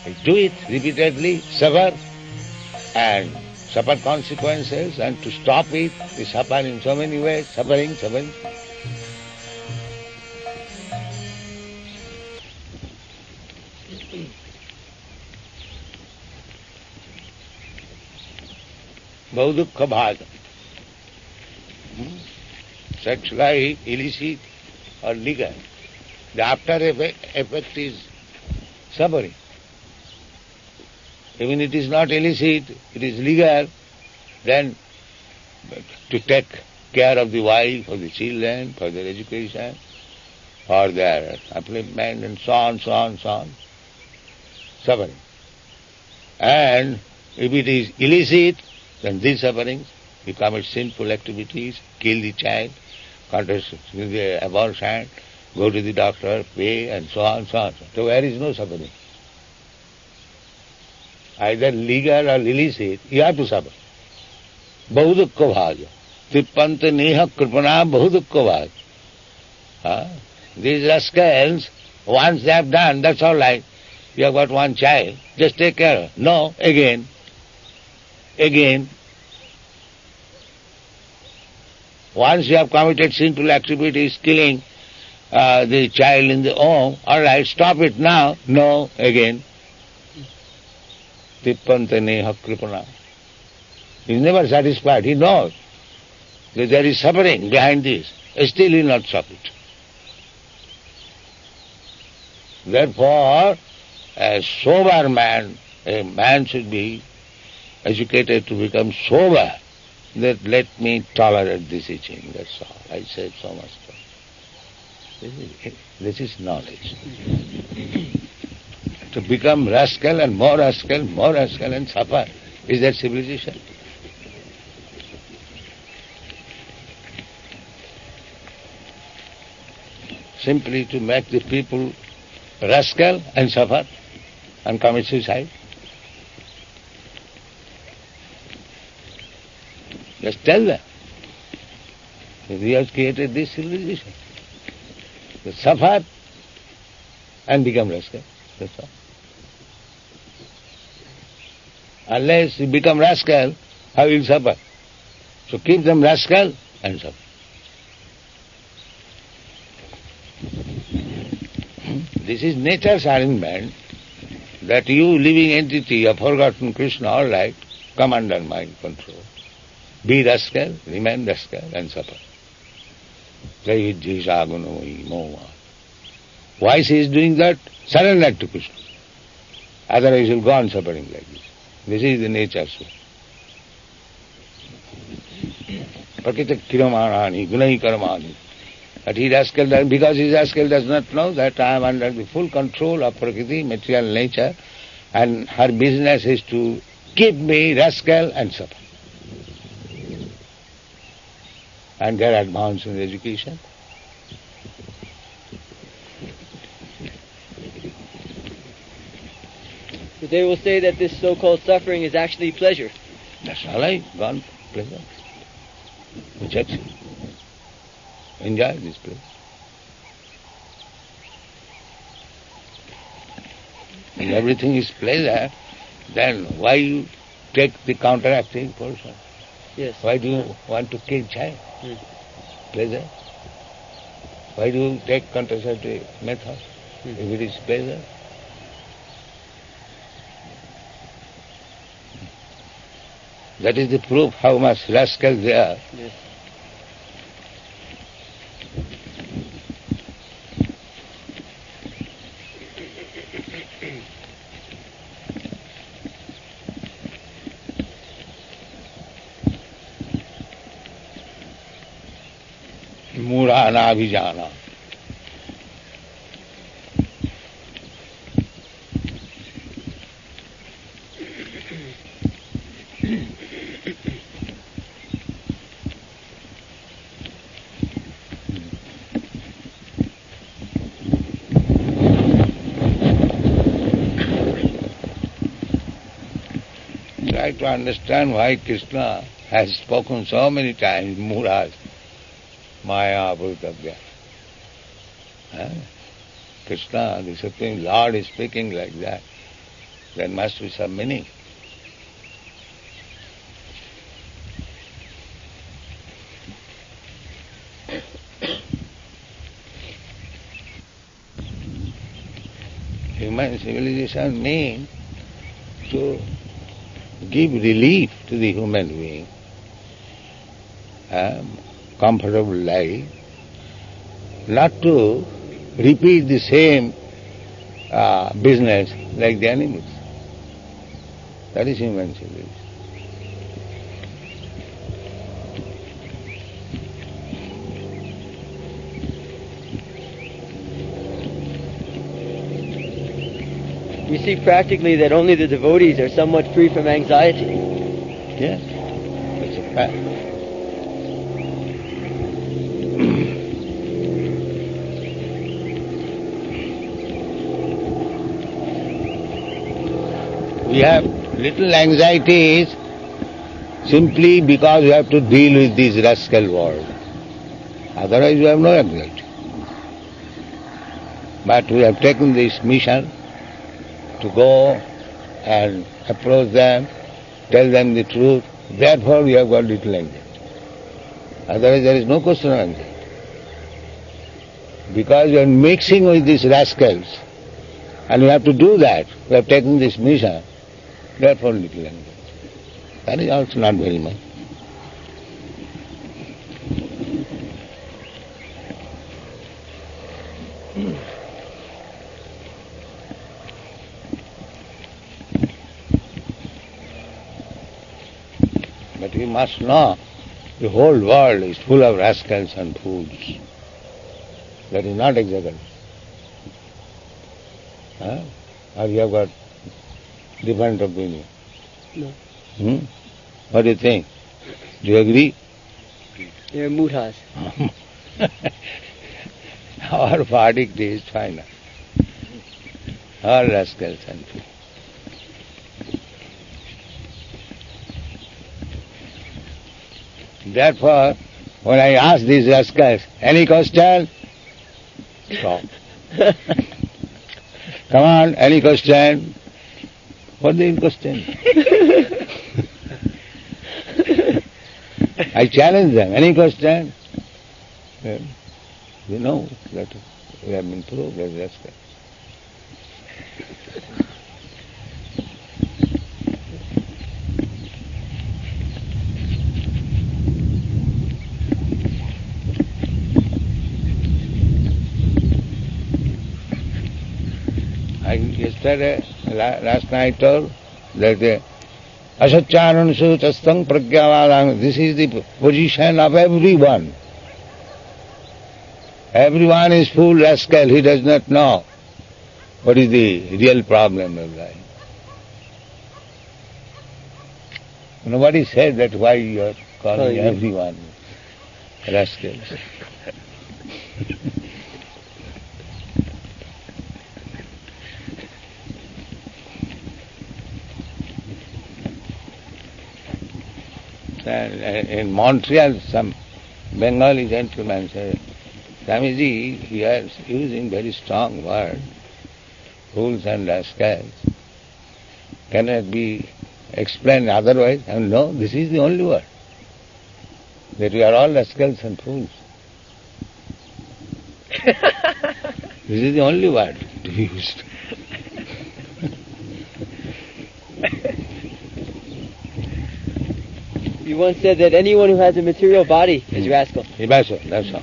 Do it repeatedly, suffer, and suffer consequences, and to stop it, we suffer in so many ways, suffering. Bahudukha bhaga. Sex life, illicit or legal. The after effect is suffering. Even it is not illicit, it is legal, then to take care of the wife, of the children, for their education, for their upliftment, and so on, suffering. And if it is illicit, then these sufferings, you commit sinful activities, kill the child, contest the abortion, go to the doctor, pay, and so on. So where is no suffering? Either legal or illicit, you have to suffer. Bahudukka bhaja. Tippanta neha kripana bahudukka bhaja. These rascals, once they have done, that's all right. You have got one child, just take care. No, again. Once you have committed sinful activities, killing the child in the home, all right, stop it now. No, again. Tippanta neha kripana. He is never satisfied. He knows that there is suffering behind this. Still he will not stop it. Therefore, a sober man, a man should be educated to become sober. That let me tolerate this itching, that's all. I said so much. This is knowledge. To become rascal and more rascal and suffer. Is that civilization? Simply to make the people rascal and suffer and commit suicide. Just tell them. We have created this civilization. They suffer and become rascal. That's all. Unless you become rascal, how will you suffer? So keep them rascal and suffer. This is nature's arrangement that you, living entity, have forgotten Krishna, all right, come under my control. Be rascal, remain rascal, and suffer. Why she is doing that? Surrender to Krishna. Otherwise you will go on suffering like this. This is the nature so. Prakita kiramanani, gunai karamani. But he rascal, because he rascal does not know that I am under the full control of Prakriti, material nature, and her business is to keep me rascal and suffer. And get advance in education. But they will say that this so-called suffering is actually pleasure. That's all right, gone, pleasure. Reject it. Enjoy this place. When everything is pleasure, then why you take the counteracting portion? Yes. Why do you want to kill child? Pleasure. Why do you take contraceptive method if it is pleasure? That is the proof how much rascal they are. Yes. मूढ़ा ना भी जाना. Try to understand why Krishna has spoken so many times, Murad, Maya, Bhutavya. Krishna, the Supreme Lord, is speaking like that. There must be some meaning. Human civilization means to give relief to the human being, comfortable life, not to repeat the same business like the animals. That is human civilization. We see practically that only the devotees are somewhat free from anxiety. Yes, it's a fact. We have little anxieties simply because we have to deal with this rascal world. Otherwise we have no anxiety. But we have taken this mission to go and approach them, tell them the truth. Therefore we have got little anxiety. Otherwise there is no question of anxiety. Because we are mixing with these rascals, and we have to do that. We have taken this mission, therefore little anxiety. That is also not very much. But we must know the whole world is full of rascals and fools. That is not exaggeration. Or you have got different opinion? No. What do you think? Do you agree? They're mudhas. Our verdict is final. All rascals and fools. Therefore, when I ask these rascals, any question? Stop. Come on, any question? What is the question? I challenge them, any question? Well, you know that we have been proved as rascals. Last night I told that asaccharan sutasthang pragyavadang, this is the position of everyone. Everyone is full rascal, he does not know what is the real problem of life. Nobody said that why you are calling everyone rascals. In Montreal, some Bengali gentleman said, Swamiji, he is using very strong word, fools and rascals. Can it be explained otherwise? And no, this is the only word. That we are all rascals and fools. This is the only word to be used. You once said that anyone who has a material body is rascal. That's all.